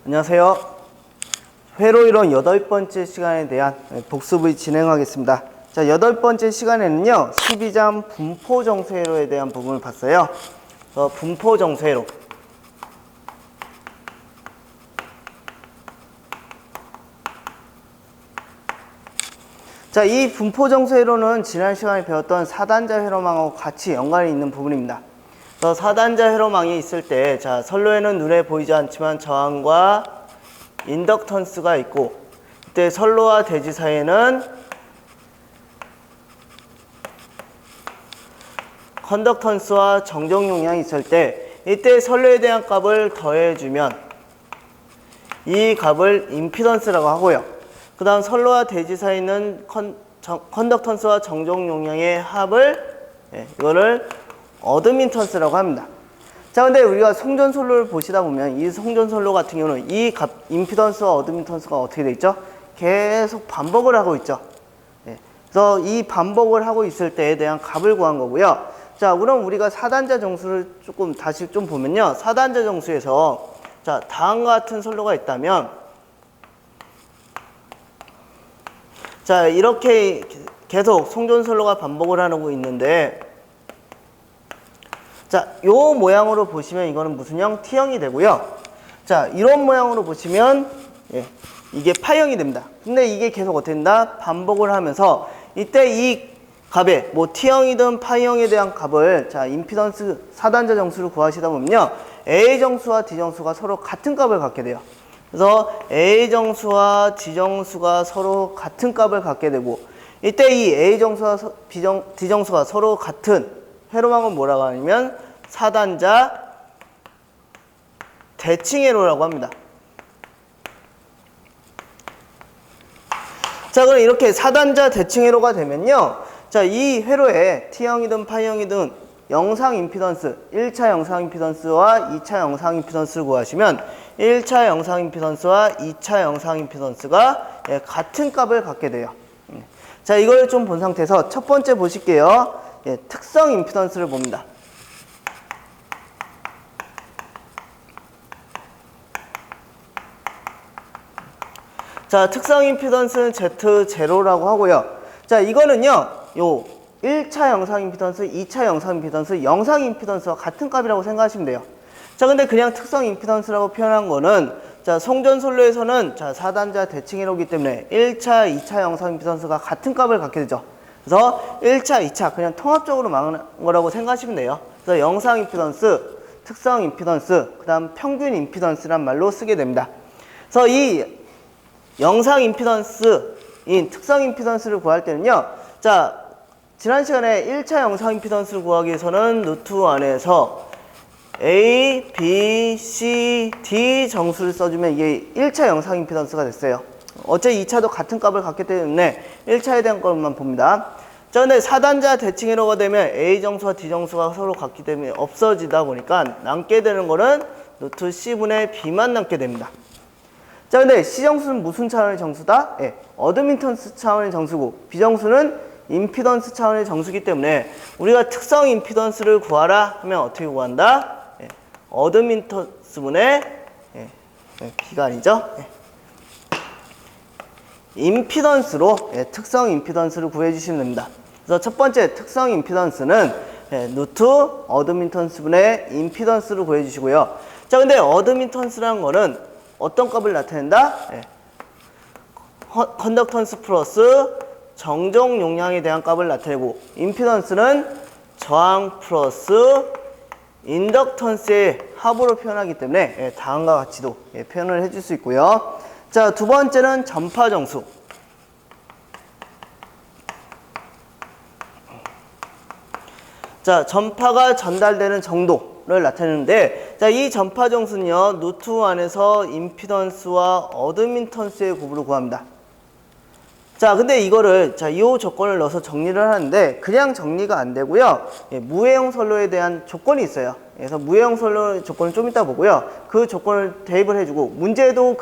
안녕하세요. 회로 이론 8번째 시간에 대한 복습을 진행하겠습니다. 자, 8번째 시간에는요, 12장 분포정수회로에 대한 부분을 봤어요. 분포정수회로. 자, 이 분포정수회로는 지난 시간에 배웠던 사단자 회로망하고 같이 연관이 있는 부분입니다. 사단자 회로망이 있을 때, 자, 선로에는 눈에 보이지 않지만 저항과 인덕턴스가 있고, 이때 선로와 대지 사이에는 컨덕턴스와 정정 용량이 있을 때, 이때 선로에 대한 값을 더해주면 이 값을 임피던스라고 하고요. 그 다음 선로와 대지 사이는 컨덕턴스와 정정 용량의 합을, 이거를 어드민턴스라고 합니다. 자, 근데 우리가 송전선로를 보시다 보면 이 송전선로 같은 경우는 이 값, 임피던스와 어드민턴스가 어떻게 돼 있죠? 계속 반복을 하고 있죠. 그래서 이 반복을 하고 있을 때에 대한 값을 구한 거고요. 자, 그럼 우리가 사단자 정수를 조금 다시 좀 보면요. 사단자 정수에서, 자, 다음과 같은 선로가 있다면, 자, 이렇게 계속 송전선로가 반복을 하고 있는데, 자, 요 모양으로 보시면 이거는 무슨 형? T형이 되고요. 자, 이런 모양으로 보시면, 이게 파형이 됩니다. 근데 이게 계속 어떻게 된다? 반복을 하면서, 이때 이 값에, 뭐 T형이든 파형에 대한 값을, 자, 임피던스 사단자 정수를 구하시다 보면요, A 정수와 D 정수가 서로 같은 값을 갖게 돼요. 그래서 A 정수와 D 정수가 서로 같은 값을 갖게 되고, 이때 이 A 정수와 D 정수가 서로 같은 회로망은 뭐라고 하냐면 사단자 대칭회로라고 합니다. 자, 그럼 이렇게 사단자 대칭회로가 되면요, 자, 이 회로에 T형이든 파형이든 영상 임피던스, 1차 영상 임피던스와 2차 영상 임피던스를 구하시면 1차 영상 임피던스와 2차 영상 임피던스가 같은 값을 갖게 돼요. 자, 이걸 좀 본 상태에서 첫 번째 보실게요. 특성 임피던스를 봅니다. 자, 특성 임피던스는 Z0라고 하고요. 자, 이거는요, 요 1차 영상 임피던스, 2차 영상 임피던스, 영상 임피던스와 같은 값이라고 생각하시면 돼요. 자, 근데 그냥 특성 임피던스라고 표현한 거는, 자, 송전선로에서는, 자, 사단자 대칭회로이기 때문에 1차, 2차 영상 임피던스가 같은 값을 갖게 되죠. 그래서 1차, 2차 그냥 통합적으로 말하는 거라고 생각하시면 돼요. 그래서 영상 임피던스, 특성 임피던스, 그 다음 평균 임피던스란 말로 쓰게 됩니다. 그래서 이 영상 임피던스인 특성 임피던스를 구할 때는요, 자, 지난 시간에 1차 영상 임피던스를 구하기 위해서는 루트 안에서 A, B, C, D 정수를 써주면 이게 1차 영상 임피던스가 됐어요. 어째 2차도 같은 값을 갖기 때문에 1차에 대한 것만 봅니다. 자, 근데 사단자 대칭회로가 되면 A 정수와 D 정수가 서로 같기 때문에 없어지다 보니까 남게 되는 거는 루트 C분의 B만 남게 됩니다. 자, 근데 C 정수는 무슨 차원의 정수다? 어드민턴스 차원의 정수고, B 정수는 임피던스 차원의 정수기 때문에 우리가 특성 임피던스를 구하라 하면 어떻게 구한다? 어드민턴스분의 B가 아니죠? 임피던스로 특성 임피던스를 구해주시면 됩니다. 그래서 첫 번째 특성 임피던스는 루트 어드민턴스분의 임피던스를 구해주시고요. 자, 근데 어드민턴스라는 거는 어떤 값을 나타낸다? 컨덕턴스 플러스 정정 용량에 대한 값을 나타내고, 임피던스는 저항 플러스 인덕턴스의 합으로 표현하기 때문에 다음과 같이도 표현을 해줄 수 있고요. 자, 두 번째는 전파 정수. 자, 전파가 전달되는 정도를 나타내는데, 자, 이 전파 정수는요, 루트 안에서 임피던스와 어드민턴스의 곱으로 구합니다. 자, 근데 이거를, 자, 이 조건을 넣어서 정리를 하는데, 그냥 정리가 안 되고요. 무해형 선로에 대한 조건이 있어요. 그래서 무해형 선로 조건을 좀 이따 보고요. 그 조건을 대입을 해주고, 문제도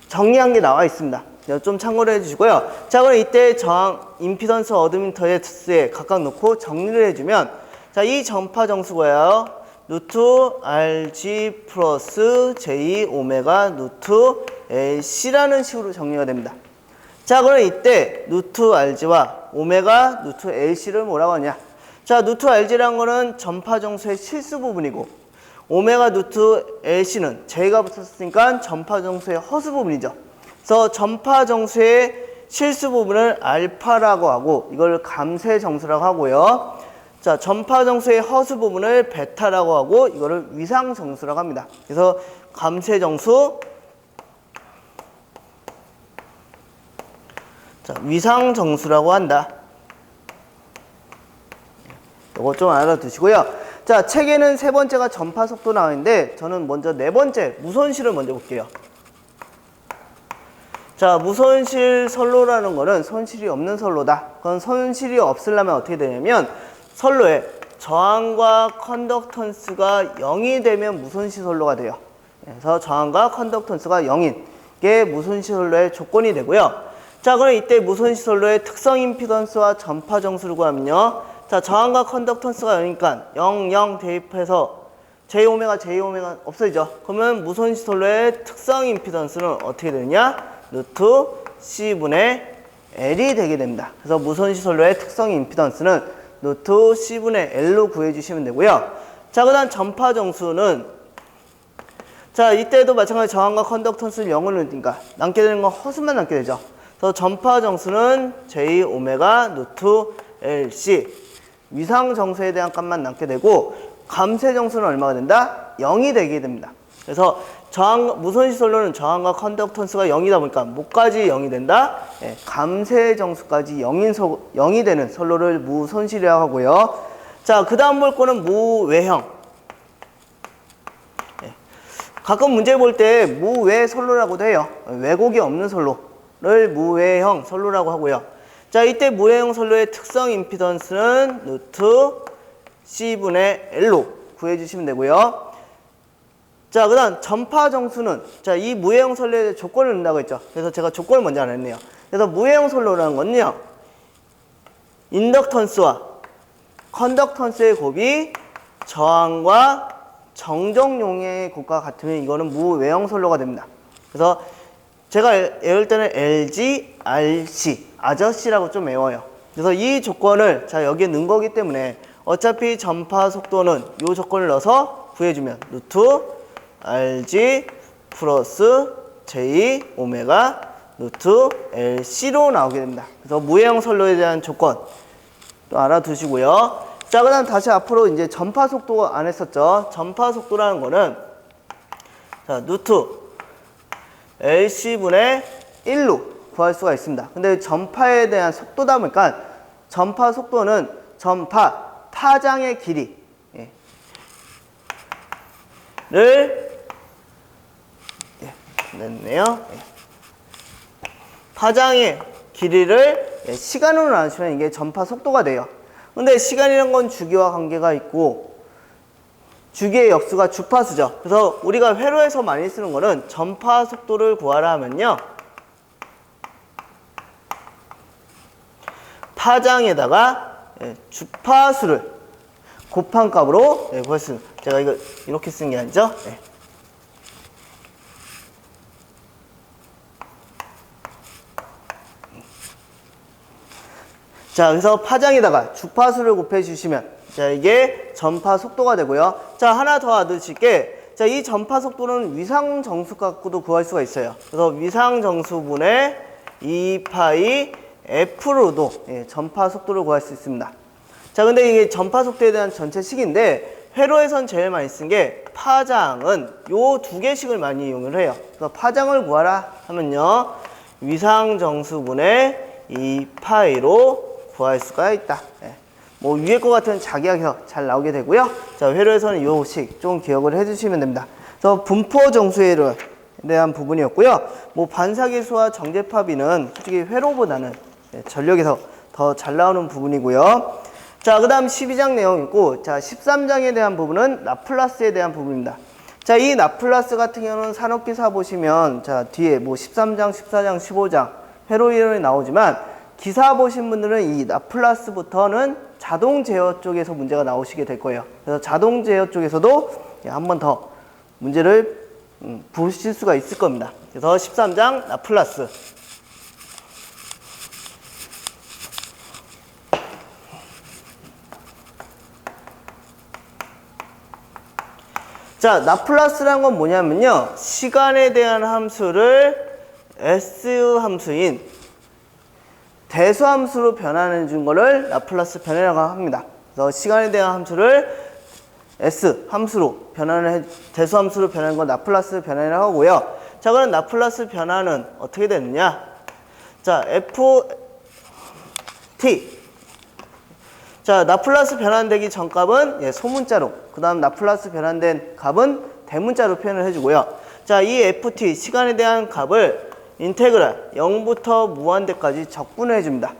정리한 게 나와 있습니다. 좀 참고를 해주시고요. 자, 그럼 이때 저항, 임피던스, 어드민턴스에 각각 놓고 정리를 해주면, 자, 이 전파 정수가요, 루트 RG 플러스 J 오메가 루트 LC라는 식으로 정리가 됩니다. 자, 그럼 이때 루트 RG와 오메가 루트 LC를 뭐라고 하냐? 자, 루트 RG라는 거는 전파 정수의 실수 부분이고 오메가 루트 LC는 J가 붙었으니까 전파 정수의 허수 부분이죠. 그래서 전파 정수의 실수 부분을 알파라고 하고 이걸 감쇄 정수라고 하고요. 자, 전파 정수의 허수 부분을 베타라고 하고 이거를 위상 정수라고 합니다. 그래서 감쇄 정수, 자, 위상 정수라고 한다. 이거 좀 알아두시고요. 자, 책에는 세 번째가 전파 속도 나오는데 저는 먼저 네 번째 무손실을 먼저 볼게요. 자, 무손실 선로라는 거는 손실이 없는 선로다. 그건 손실이 없으려면 어떻게 되냐면 선로에 저항과 컨덕턴스가 0이 되면 무손실 선로가 돼요. 그래서 저항과 컨덕턴스가 0인 게 무손실 선로의 조건이 되고요. 자, 그럼 이때 무손실 선로의 특성 임피던스와 전파 정수를 구하면요. 자, 저항과 컨덕턴스가 0이니까 0, 0 대입해서 J오메가 없어지죠. 그러면 무손실 선로의 특성 임피던스는 어떻게 되느냐? 루트 C분의 L이 되게 됩니다. 그래서 무손실 선로의 특성 임피던스는 루트 C분의 L로 구해주시면 되고요. 자, 그 다음 전파 정수는 자, 이때도 마찬가지 저항과 컨덕턴스는 0을 넣으니까 남게 되는 건 허수만 남게 되죠. 그래서 전파 정수는 J 오메가 루트 LC 위상 정수에 대한 값만 남게 되고 감쇄 정수는 얼마가 된다? 0이 되게 됩니다. 그래서 무손실 선로는 저항과 컨덕턴스가 0이다 보니까 뭐까지 0이 된다? 예, 감쇄 정수까지 0이 되는 선로를 무손실이라고 하고요. 자, 그 다음 볼 거는 무외형. 예, 가끔 문제 볼 때 무외 선로라고도 해요. 왜곡이 없는 선로를 무외형 선로라고 하고요. 자, 이때 무외형 선로의 특성 임피던스는 루트 C분의 L로 구해주시면 되고요. 자, 그 다음 전파 정수는 자, 이 무외형 선로의 조건을 넣는다고 했죠. 그래서 제가 조건을 먼저 안 했네요. 그래서 무외형 선로라는 건요, 인덕턴스와 컨덕턴스의 곱이 저항과 정정용의 곱과 같으면 이거는 무외형 선로가 됩니다. 그래서 제가 외울 때는 LG, RC, 아저씨라고 좀 외워요. 그래서 이 조건을 자, 여기에 넣은 거기 때문에 어차피 전파 속도는 이 조건을 넣어서 구해주면 루트 RG 플러스 J 오메가 루트 LC로 나오게 됩니다. 그래서 무외형 선로에 대한 조건 또 알아두시고요. 자, 그 다음 다시 앞으로 이제 전파 속도 안 했었죠. 전파 속도라는 거는 자, 루트 LC분의 1로 구할 수가 있습니다. 근데 전파에 대한 속도다 보니까 전파 속도는 전파 파장의 길이 를 냈네요. 파장의 길이를 시간으로 나누시면 이게 전파 속도가 돼요. 근데 시간이란 건 주기와 관계가 있고 주기의 역수가 주파수죠. 그래서 우리가 회로에서 많이 쓰는 거는 전파 속도를 구하라 하면요, 파장에다가 주파수를 곱한 값으로 구할 수 있습니다. 제가 이거 이렇게 쓴 게 아니죠. 자, 그래서 파장에다가 주파수를 곱해 주시면 자, 이게 전파 속도가 되고요. 자, 하나 더 알아두실 게, 자, 이 전파 속도는 위상 정수 갖고도 구할 수가 있어요. 그래서 위상 정수분의 2파이 F로도 전파 속도를 구할 수 있습니다. 자, 근데 이게 전파 속도에 대한 전체 식인데 회로에선 제일 많이 쓴 게 파장은 요 두 개씩을 많이 이용을 해요. 그래서 파장을 구하라 하면요, 위상 정수분의 2파이로 구할 수가 있다. 뭐 위에 거 같은 자기가 잘 나오게 되고요. 자, 회로에서는 요 식 좀 기억을 해주시면 됩니다. 그래서 분포 정수에 대한 부분이었고요. 뭐 반사계수와 정제파비는 솔직히 회로보다는 전력에서 더 잘 나오는 부분이고요. 자, 그 다음 12장 내용 있고, 자, 13장에 대한 부분은 라플라스에 대한 부분입니다. 자, 이 라플라스 같은 경우는 산업기사 보시면, 자, 뒤에 뭐 13장, 14장, 15장 회로 이론이 나오지만, 기사 보신 분들은 이 라플라스부터는 자동 제어 쪽에서 문제가 나오시게 될 거예요. 그래서 자동 제어 쪽에서도 한 번 더 문제를 보실 수가 있을 겁니다. 그래서 13장 라플라스. 자, 라플라스란 건 뭐냐면요. 시간에 대한 함수를 S 함수인 대수함수로 변환해 준 거를 라플라스 변환이라고 합니다. 그래서 시간에 대한 함수를 S 함수로 대수함수로 변하는 건 라플라스 변환이라고 하고요. 자, 그럼 라플라스 변환은 어떻게 되느냐? 자, FT. 자, 라플라스 변환되기 전 값은 소문자로, 그 다음 라플라스 변환된 값은 대문자로 표현을 해주고요. 자, 이 FT 시간에 대한 값을 인테그랄 0부터 무한대까지 적분을 해줍니다.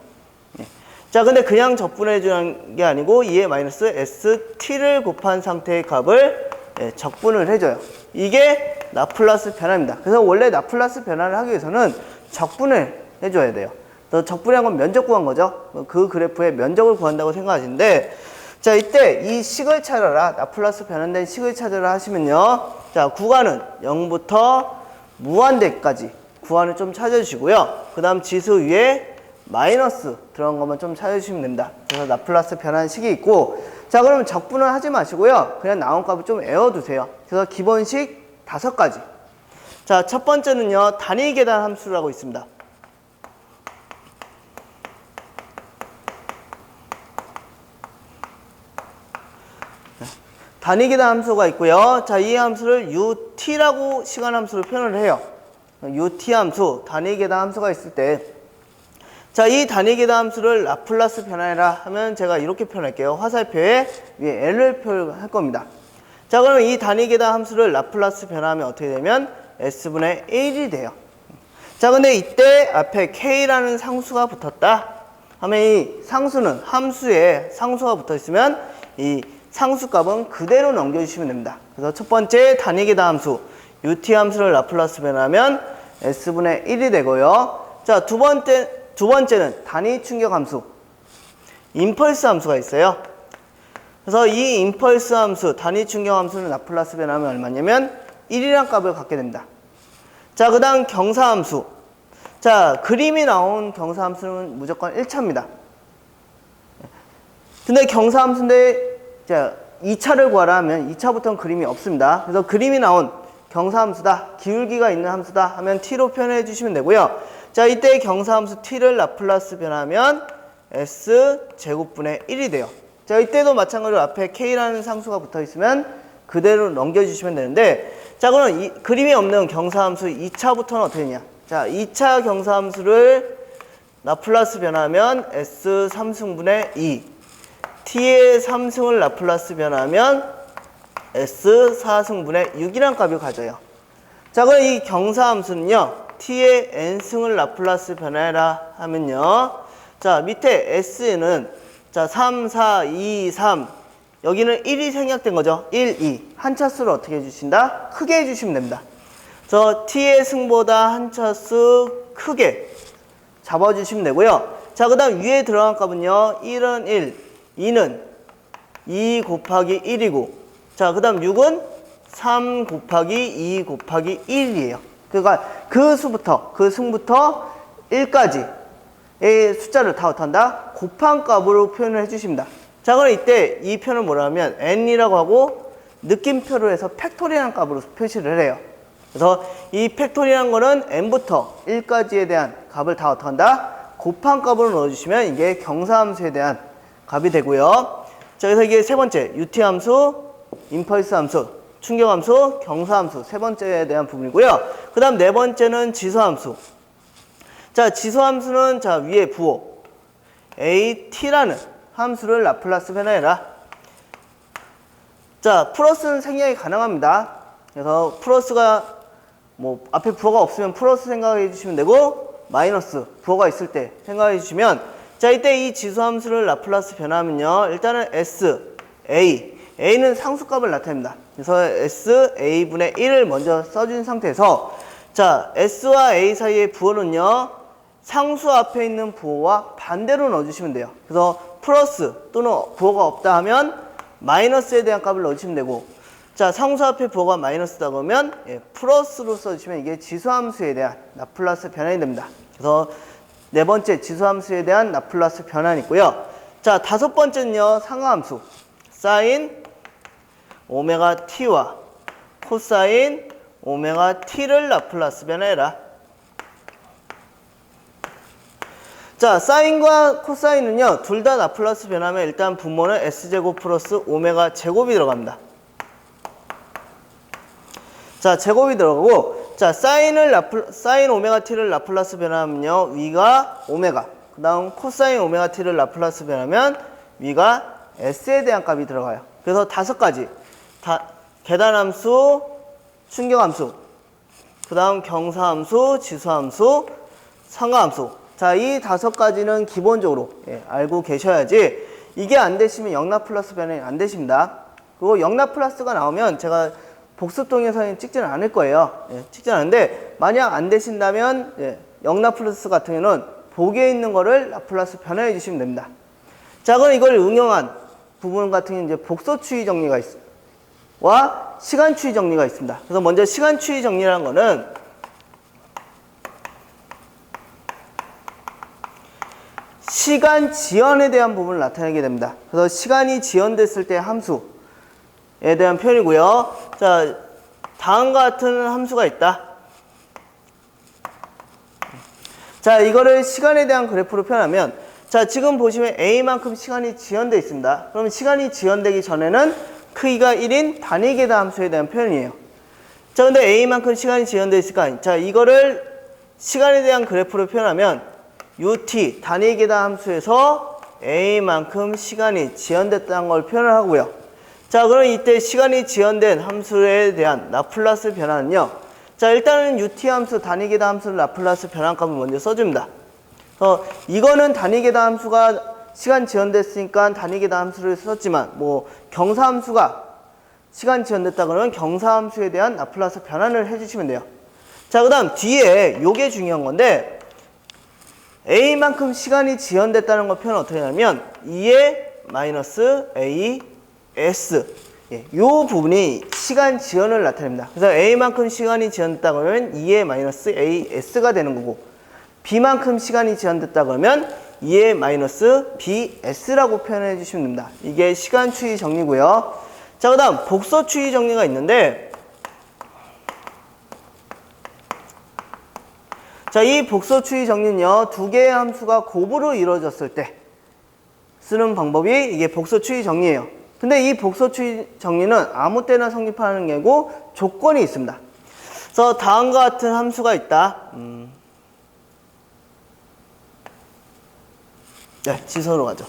자, 근데 그냥 적분해 주는 게 아니고 2의 마이너스 ST를 곱한 상태의 값을 적분을 해줘요. 이게 라플라스 변화입니다. 그래서 원래 라플라스 변화를 하기 위해서는 적분을 해줘야 돼요. 적분이란 건 면적 구한 거죠. 그 그래프의 면적을 구한다고 생각하시는데, 자, 이때 이 식을 찾아라, 라플라스 변환된 식을 찾아라 하시면요. 자, 구간은 0부터 무한대까지 구간을 좀 찾아주시고요. 그 다음 지수 위에 마이너스 들어간 것만 좀 찾아주시면 됩니다. 그래서 라플라스 변환 식이 있고, 자, 그러면 적분은 하지 마시고요. 그냥 나온 값을 좀 외워두세요. 그래서 기본식 5가지. 자, 첫 번째는요, 단위 계단 함수라고 있습니다. 단위 계단 함수가 있고요. 자, 이 함수를 UT라고 시간 함수로 표현을 해요. UT 함수, 단위 계단 함수가 있을 때, 자, 이 단위 계단 함수를 라플라스 변환해라 하면 제가 이렇게 표현할게요. 화살표에 위에 L을 표현할 겁니다. 자, 그러면 이 단위 계단 함수를 라플라스 변환하면 어떻게 되면 S분의 1이 돼요. 자, 근데 이때 앞에 K라는 상수가 붙었다 하면 이 상수는 함수에 상수가 붙어 있으면 이 상수값은 그대로 넘겨주시면 됩니다. 그래서 첫 번째 단위 계단 함수 UT 함수를 라플라스 변환하면 S분의 1이 되고요. 자, 두 번째는 단위 충격 함수, 임펄스 함수가 있어요. 그래서 이 임펄스 함수, 단위 충격 함수는 라플라스 변환하면 얼마냐면 1이라는 값을 갖게 됩니다. 자, 그 다음 경사 함수. 자, 그림이 나온 경사 함수는 무조건 1차입니다. 근데 경사 함수인데, 자, 2차를 구하라 하면 2차부터는 그림이 없습니다. 그래서 그림이 나온 경사 함수다, 기울기가 있는 함수다 하면 t로 표현해 주시면 되고요. 자, 이때 경사 함수 t를 라플라스 변하면 s제곱분의 1이 돼요. 자, 이때도 마찬가지로 앞에 k라는 상수가 붙어 있으면 그대로 넘겨주시면 되는데, 자, 그럼 이 그림이 없는 경사 함수 2차부터는 어떻게 되냐? 자, 2차 경사 함수를 라플라스 변하면 s 3승분의 2, t의 3승을 라플라스 변하면 s 4승분의 6이라는 값을 가져요. 자, 그럼 이 경사 함수는요, t의 n승을 라플라스 변해라 하면요, 자, 밑에 s는 자 3, 4, 2, 3, 여기는 1이 생략된 거죠. 1, 2. 한 차수를 어떻게 해주신다? 크게 해주시면 됩니다. 그래서 t의 승보다 한 차수 크게 잡아주시면 되고요. 자, 그 다음 위에 들어간 값은요, 1은 1, 2는 2 곱하기 1이고, 자, 그 다음 6은 3 곱하기 2 곱하기 1이에요. 그러니까 그 수부터, 그 승부터 1까지의 숫자를 다 어떤다? 곱한 값으로 표현을 해주십니다. 자, 그럼 이때 이 표현을 뭐라 하면 n이라고 하고 느낌표로 해서 팩토리라는 값으로 표시를 해요. 그래서 이 팩토리라는 거는 n부터 1까지에 대한 값을 다 어떤다? 곱한 값으로 넣어주시면 이게 경사함수에 대한 값이 되고요. 자, 그래서 이게 세 번째, UT 함수, 임펄스 함수, 충격 함수, 경사 함수 세 번째에 대한 부분이고요. 그 다음 네 번째는 지수 함수. 자, 지수 함수는 자, 위에 부호 AT라는 함수를 라플라스 변화해라. 자, 플러스는 생략이 가능합니다. 그래서 플러스가 뭐 앞에 부호가 없으면 플러스 생각해 주시면 되고, 마이너스 부호가 있을 때 생각해 주시면, 자, 이때 이 지수 함수를 라플라스 변화하면요, 일단은 S, A, A는 상수값을 나타냅니다. 그래서 S, A분의 1을 먼저 써준 상태에서, 자, S와 A 사이의 부호는요, 상수 앞에 있는 부호와 반대로 넣어주시면 돼요. 그래서 플러스 또는 부호가 없다 하면 마이너스에 대한 값을 넣으시면 되고, 자, 상수 앞에 부호가 마이너스다 그러면 플러스로 써주시면 이게 지수함수에 대한 라플라스 변환이 됩니다. 그래서 네 번째 지수함수에 대한 라플라스 변환이 있고요. 자, 다섯 번째는요, 상하함수 사인 오메가 t와 코사인 오메가 t를 라플라스 변화해라. 자, 사인과 코사인은요, 둘 다 라플라스 변하면 일단 분모는 s제곱 플러스 오메가 제곱이 들어갑니다. 자, 제곱이 들어가고, 자, 사인 오메가 t를 라플라스 변하면요, 위가 오메가, 그 다음 코사인 오메가 t를 라플라스 변하면 위가 s에 대한 값이 들어가요. 그래서 다섯 가지, 계단함수, 충격함수, 그 다음 경사함수, 지수함수, 상하함수. 자, 이 다섯 가지는 기본적으로 알고 계셔야지, 이게 안 되시면 영라플러스 변환이 안 되십니다. 그리고 영라플러스가 나오면 제가 복습동영상에 찍지는 않을 거예요. 찍지는 않은데, 만약 안 되신다면 영라플러스 같은 경우는 보기에 있는 거를 라플러스 변환해 주시면 됩니다. 자, 그럼 이걸 응용한 부분 같은 경우는 이제 복소추이 정리가 있습니다. 와 시간추이 정리가 있습니다. 그래서 먼저 시간추이 정리라는 거는 시간 지연에 대한 부분을 나타내게 됩니다. 그래서 시간이 지연됐을 때 함수에 대한 표현이고요. 자, 다음과 같은 함수가 있다. 자, 이거를 시간에 대한 그래프로 표현하면, 자, 지금 보시면 A만큼 시간이 지연되어 있습니다. 그러면 시간이 지연되기 전에는 크기가 1인 단위계다 함수에 대한 표현이에요. 자, 근데 A만큼 시간이 지연되어 있으니까, 자, 이거를 시간에 대한 그래프로 표현하면 UT 단위계다 함수에서 A만큼 시간이 지연됐다는 걸 표현을 하고요. 자, 그럼 이때 시간이 지연된 함수에 대한 라플라스 변화는요. 자, 일단은 UT 함수 단위계다 함수를 라플라스 변환값을 먼저 써줍니다. 이거는 단위계다 함수가 시간 지연됐으니까 단위계다 함수를 썼지만, 뭐 경사함수가 시간 지연됐다 그러면 경사함수에 대한 라플라스 변환을 해주시면 돼요. 자, 그 다음 뒤에 요게 중요한 건데, A만큼 시간이 지연됐다는 걸 표현 어떻게 하냐면 2의 마이너스 AS, 요 부분이 시간 지연을 나타냅니다. 그래서 A만큼 시간이 지연됐다 그러면 2의 마이너스 AS가 되는 거고, B만큼 시간이 지연됐다 그러면 2의 마이너스 BS라고 표현해 주시면 됩니다. 이게 시간 추이 정리고요. 자, 그 다음 복소 추이 정리가 있는데, 자, 이 복소 추이 정리는요, 두 개의 함수가 곱으로 이루어졌을 때 쓰는 방법이 이게 복소 추이 정리예요. 근데 이 복소 추이 정리는 아무 때나 성립하는 게고 조건이 있습니다. 그래서 다음과 같은 함수가 있다. 네, 지선으로 가죠.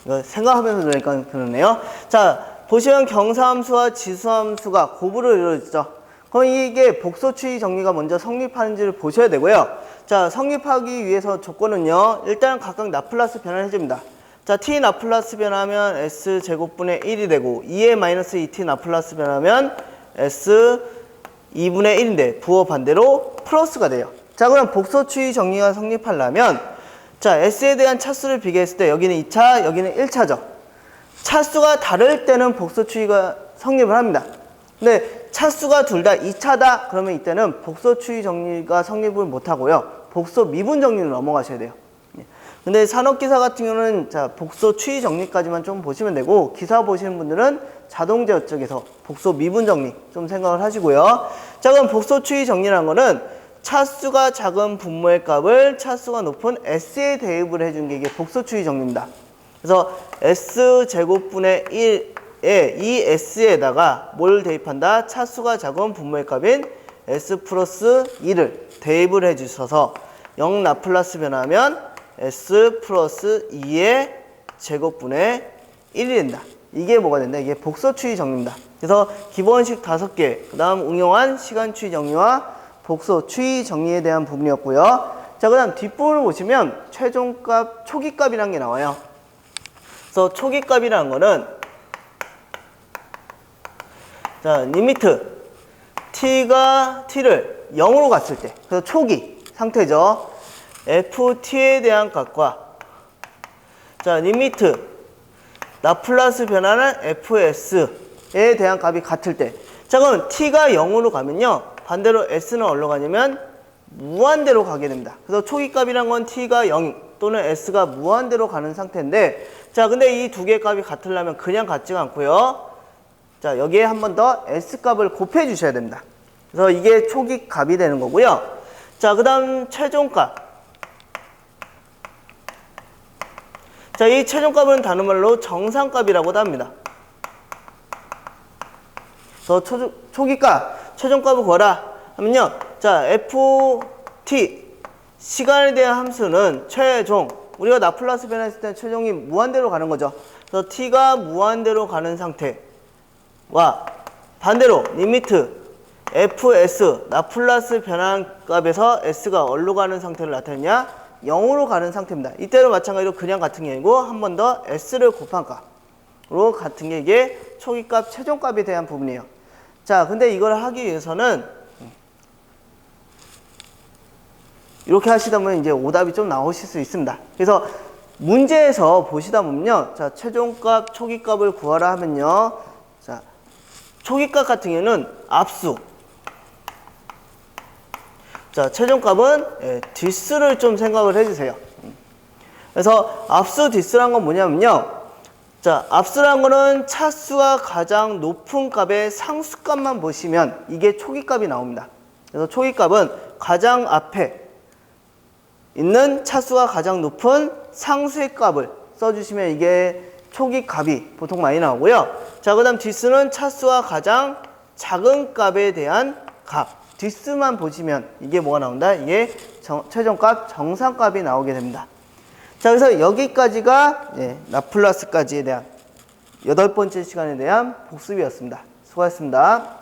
이거 생각하면서 그러니까 그러네요. 자, 보시면 경사함수와 지수함수가 곱으로 이루어지죠. 그럼 이게 복소추이 정리가 먼저 성립하는지를 보셔야 되고요. 자, 성립하기 위해서 조건은요, 일단 각각 라플라스 변환을 해줍니다. 자, t 라플라스 변하면 s 제곱분의 1이 되고, 2의 마이너스 2t 라플라스 변하면 s 2분의 1인데 부호 반대로 플러스가 돼요. 자, 그럼 복소추이 정리가 성립하려면, 자, s에 대한 차수를 비교했을 때 여기는 2차, 여기는 1차죠. 차수가 다를 때는 복소추이가 성립을 합니다. 근데 차수가 둘 다 2차다 그러면 이때는 복소추이 정리가 성립을 못하고요, 복소 미분 정리로 넘어가셔야 돼요. 근데 산업기사 같은 경우는 자, 복소추이 정리까지만 좀 보시면 되고, 기사 보시는 분들은 자동제어 쪽에서 복소 미분 정리 좀 생각을 하시고요. 자, 그럼 복소추이 정리라는 거는 차수가 작은 분모의 값을 차수가 높은 s에 대입을 해준 게 이게 복소추이 정리입니다. 그래서 s제곱분의 1에 이 s에다가 뭘 대입한다? 차수가 작은 분모의 값인 s 플러스 2를 대입을 해주셔서 0 라플라스 변하면 s 플러스 2의 제곱분의 1이 된다. 이게 뭐가 된다? 이게 복소추이 정리입니다. 그래서 기본식 5개, 그 다음 응용한 시간추이 정리와 복소 추이 정리에 대한 부분이었고요. 자, 그 다음 뒷부분을 보시면 최종값, 초기값이라는 게 나와요. 그래서 초기값이라는 거는, 자, 리미트 t를 0으로 갔을 때, 그래서 초기 상태죠. ft에 대한 값과 자 리미트 라플라스 변화는 fs에 대한 값이 같을 때, 자 그럼 t가 0으로 가면요 반대로 s는 어디로 가냐면 무한대로 가게 됩니다. 그래서 초기 값이란 건 t가 0 또는 s가 무한대로 가는 상태인데, 자 근데 이 두 개의 값이 같으려면 그냥 같지가 않고요. 자 여기에 한 번 더 s 값을 곱해 주셔야 됩니다. 그래서 이게 초기 값이 되는 거고요. 자 그 다음 최종값. 자 이 최종값은 다른 말로 정상값이라고도 합니다. 그래서 초기값 최종값을 구하라 하면요, 자 ft 시간에 대한 함수는 최종, 우리가 라플라스 변화했을 때 최종이 무한대로 가는 거죠. 그래서 t가 무한대로 가는 상태와 반대로 리미트 fs 라플라스 변환 값에서 s가 어디로 가는 상태를 나타내냐? 0으로 가는 상태입니다. 이때도 마찬가지로 그냥 같은 게 아니고 한 번 더 s를 곱한 값으로 같은 게 이게 초기값 최종값에 대한 부분이에요. 자 근데 이걸 하기 위해서는 이렇게 하시다 보면 이제 오답이 좀 나오실 수 있습니다. 그래서 문제에서 보시다 보면요, 자 최종값 초기값을 구하라 하면요, 자 초기값 같은 경우는 압수, 자 최종값은 뒷수를 좀 생각을 해주세요. 그래서 압수 뒷수란 건 뭐냐면요, 자 압수란 거는 차수가 가장 높은 값의 상수값만 보시면 이게 초기값이 나옵니다. 그래서 초기값은 가장 앞에 있는 차수가 가장 높은 상수의 값을 써주시면 이게 초기값이 보통 많이 나오고요. 자 그 다음 뒷수는 차수가 가장 작은 값에 대한 값, 뒷수만 보시면 이게 뭐가 나온다? 이게 최종값 정상값이 나오게 됩니다. 자 그래서 여기까지가 라플라스까지에 대한 8번째 시간에 대한 복습이었습니다. 수고하셨습니다.